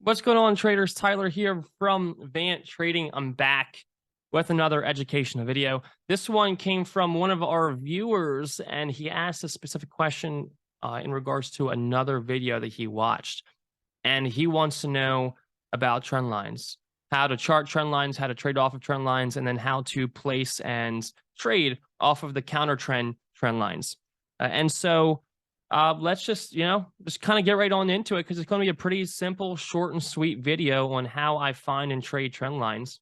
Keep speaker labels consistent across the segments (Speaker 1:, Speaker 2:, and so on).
Speaker 1: What's going on, traders? Tyler here from Vant Trading. I'm back with another educational video. This one came from one of our viewers, and he asked a specific question in regards to another video that he watched. And he wants to know about trend lines, how to chart trend lines, how to trade off of trend lines, and then how to place and trade off of the counter trend lines. Let's just kind of get right on into it, because it's going to be a pretty simple, short and sweet video on how I find and trade trend lines.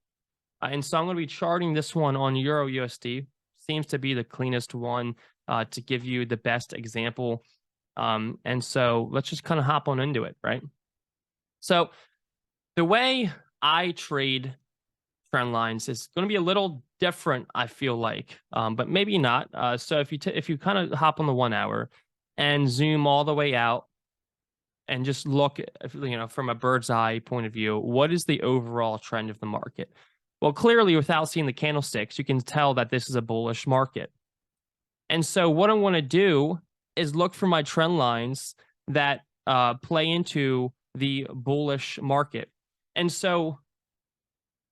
Speaker 1: And so I'm going to be charting this one on Euro USD. Seems to be the cleanest one to give you the best example. And so let's just kind of hop on into it, right? So the way I trade trend lines is going to be a little different, I feel like, but maybe not. So if you kind of hop on the 1 hour and zoom all the way out and just look, from a bird's eye point of view, what is the overall trend of the market? Well, clearly, without seeing the candlesticks, you can tell that this is a bullish market. And so what I want to do is look for my trend lines that play into the bullish market. And so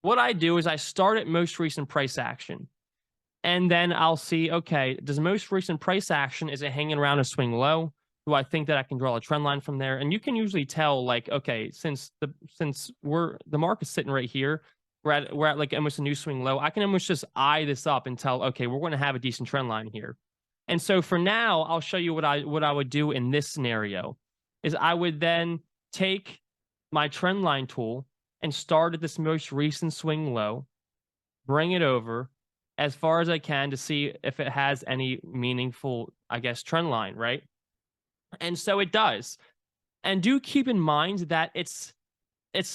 Speaker 1: what I do is I start at most recent price action. And then I'll see, okay, does most recent price action, is it hanging around a swing low? Do I think that I can draw a trend line from there? And you can usually tell, like, okay, since the market's sitting right here, we're at like almost a new swing low. I can almost just eye this up and tell, okay, we're going to have a decent trend line here. And so for now, I'll show you what I would do in this scenario. Is I would then take my trend line tool and start at this most recent swing low, bring it over as far as I can to see if it has any meaningful, I guess, trend line, right? And so it does. And do keep in mind that it's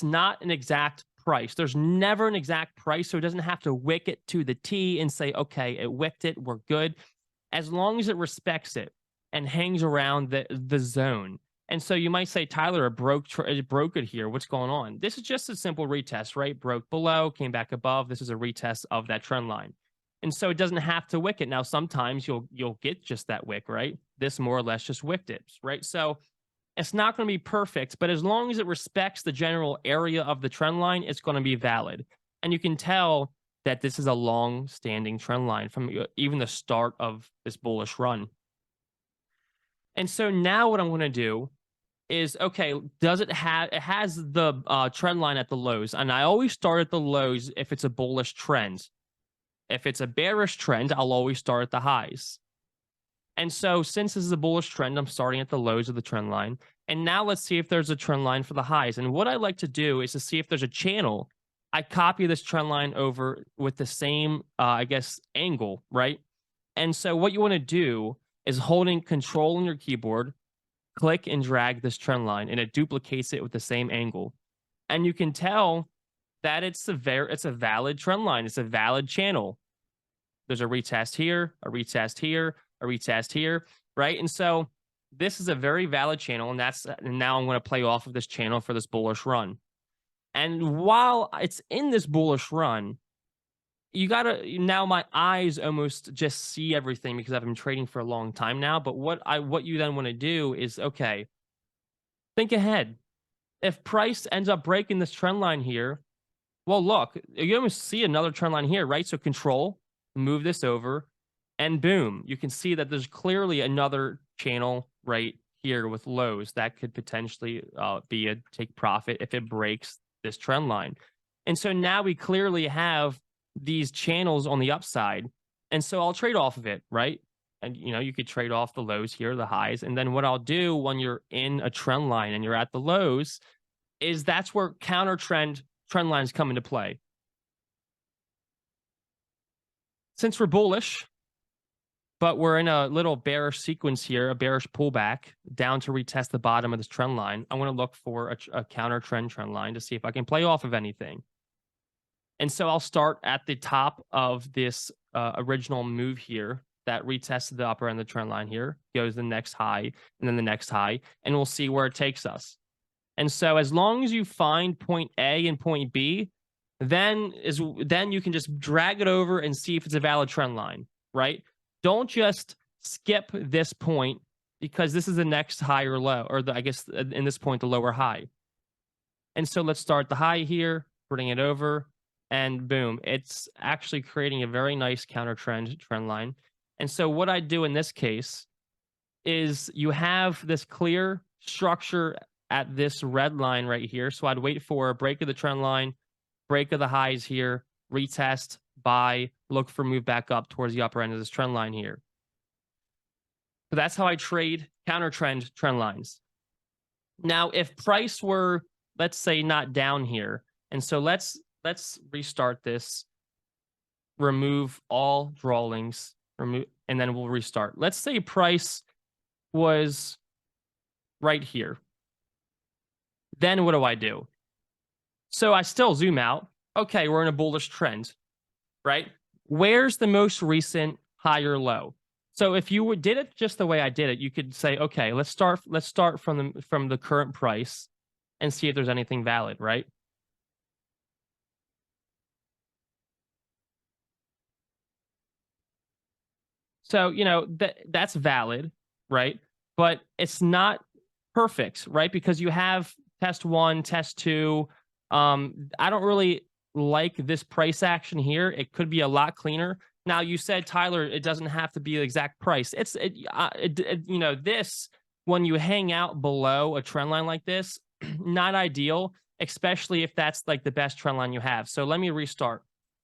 Speaker 1: not an exact price. There's never an exact price, so it doesn't have to wick it to the T and say, okay, it wicked it, we're good. As long as it respects it and hangs around the zone. And so you might say, Tyler, it broke it here. What's going on? This is just a simple retest, right? Broke below, came back above. This is a retest of that trend line. And so it doesn't have to wick it. Now, sometimes you'll get just that wick, right? This more or less just wicked it, right? So it's not going to be perfect, but as long as it respects the general area of the trend line, it's going to be valid. And you can tell that this is a long-standing trend line from even the start of this bullish run. And so now what I'm going to do is, okay, it has the trend line at the lows. And I always start at the lows if it's a bullish trend. If it's a bearish trend, I'll always start at the highs. And so since this is a bullish trend, I'm starting at the lows of the trend line. And now let's see if there's a trend line for the highs. And what I like to do is to see if there's a channel. I copy this trend line over with the same, I guess, angle, right? And so what you want to do is holding Control on your keyboard, click and drag this trend line, and it duplicates it with the same angle. And you can tell that it's a valid trend line. It's a valid channel. There's a retest here, a retest here, a retest here, right? And so this is a very valid channel, and now I'm going to play off of this channel for this bullish run. And while it's in this bullish run, now my eyes almost just see everything because I've been trading for a long time now. But what you then want to do is, okay, think ahead. If price ends up breaking this trend line here, well, look, you almost see another trend line here, right? So Control, move this over, and boom, you can see that there's clearly another channel right here with lows that could potentially be a take profit if it breaks this trend line. And so now we clearly have these channels on the upside. And so I'll trade off of it, right? And you could trade off the lows here, the highs. And then what I'll do when you're in a trend line and you're at the lows is that's where trend lines come into play. Since we're bullish, but we're in a little bearish sequence here, a bearish pullback down to retest the bottom of this trend line, I want to look for a counter trend line to see if I can play off of anything. And so I'll start at the top of this original move here that retested the upper end of the trend line here, goes the next high, and then the next high, and we'll see where it takes us. And so as long as you find point A and point B, then you can just drag it over and see if it's a valid trend line, right? Don't just skip this point because this is the next high or low, or I guess in this point, the lower high. And so let's start the high here, bring it over, and boom, it's actually creating a very nice counter trend line. And so what I do in this case is you have this clear structure at this red line right here. So I'd wait for a break of the trend line, break of the highs here, retest, buy, look for move back up towards the upper end of this trend line here. So that's how I trade counter trend lines. Now, if price were, let's say, not down here, and so let's restart this, remove all drawlings, remove, and then we'll restart. Let's say price was right here. Then what do I do? So I still zoom out. Okay, we're in a bullish trend, right? Where's the most recent higher low? So if you did it just the way I did it, you could say, okay, let's start from the current price and see if there's anything valid, right? So, you know, that's valid, right? But it's not perfect, right? Because you have test 1, test 2. I don't really like this price action here. It could be a lot cleaner. Now, you said, Tyler, it doesn't have to be the exact price. You know, this, when you hang out below a trend line like this, not ideal, especially if that's like the best trend line you have. So let me restart.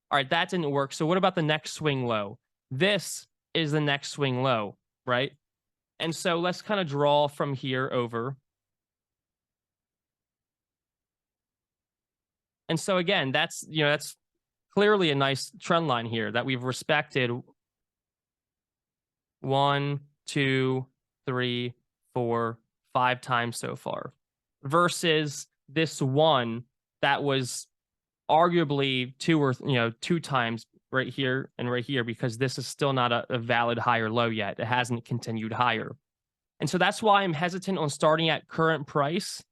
Speaker 1: All right, that didn't work. So what about the next swing low? This is the next swing low, right? And so let's kind of draw from here over. And so again, that's, you know, that's clearly a nice trend line here that we've respected 1, 2, 3, 4, 5 times so far, versus this one that was arguably 2 times right here and right here, because this is still not a valid higher low yet. It hasn't continued higher. And so that's why I'm hesitant on starting at current price,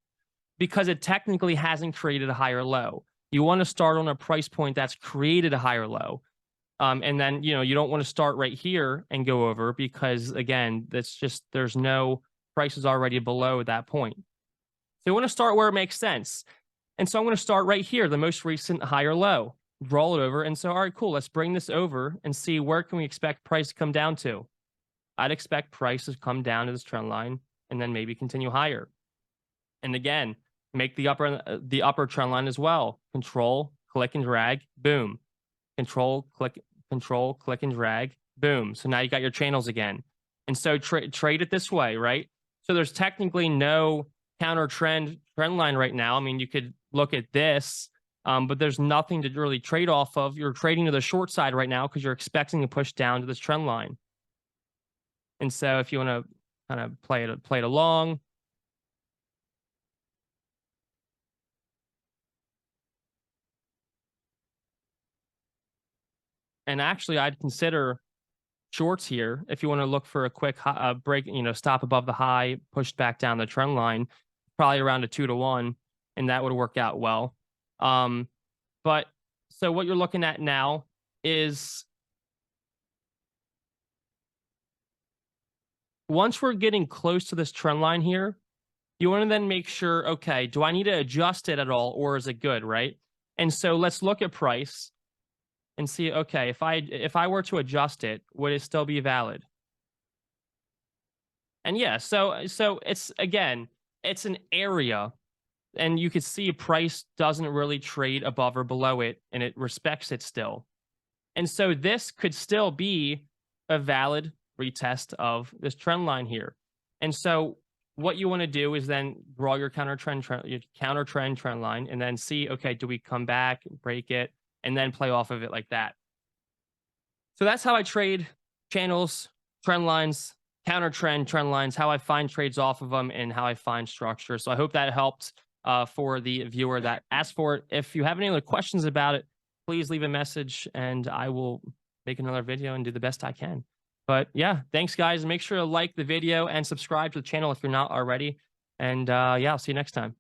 Speaker 1: because it technically hasn't created a higher low. You want to start on a price point that's created a higher low. And then, you know, you don't want to start right here and go over, because again, that's just, there's no prices already below that point. So you want to start where it makes sense. And so I'm going to start right here, the most recent higher low, roll it over. And so, all right, cool. Let's bring this over and see where can we expect price to come down to. I'd expect price to come down to this trend line and then maybe continue higher. And again, make the upper trend line as well. Control, click and drag, boom. Control, click and drag, boom. So now you got your channels again. And so trade it this way, right? So there's technically no counter trend line right now. I mean, you could look at this, but there's nothing to really trade off of. You're trading to the short side right now because you're expecting to push down to this trend line. And so if you want to kind of play it along, and actually I'd consider shorts here if you want to look for a quick break, you know, stop above the high, pushed back down the trend line, probably around a 2-to-1, and that would work out well. But so what you're looking at now is, once we're getting close to this trend line here, you want to then make sure, okay, do I need to adjust it at all, or is it good, right? And so let's look at price and see, okay, if I were to adjust it, would it still be valid? And yeah, so it's, again, it's an area, and you could see price doesn't really trade above or below it, and it respects it still. And so this could still be a valid retest of this trend line here. And so what you want to do is then draw your counter trend line, and then see, okay, do we come back, break it, and then play off of it like that. So that's how I trade channels, trend lines, counter trend lines, how I find trades off of them, and how I find structure. So I hope that helped for the viewer that asked for it. If you have any other questions about it, please leave a message and I will make another video and do the best I can. But yeah, thanks guys. Make sure to like the video and subscribe to the channel if you're not already. And yeah, I'll see you next time.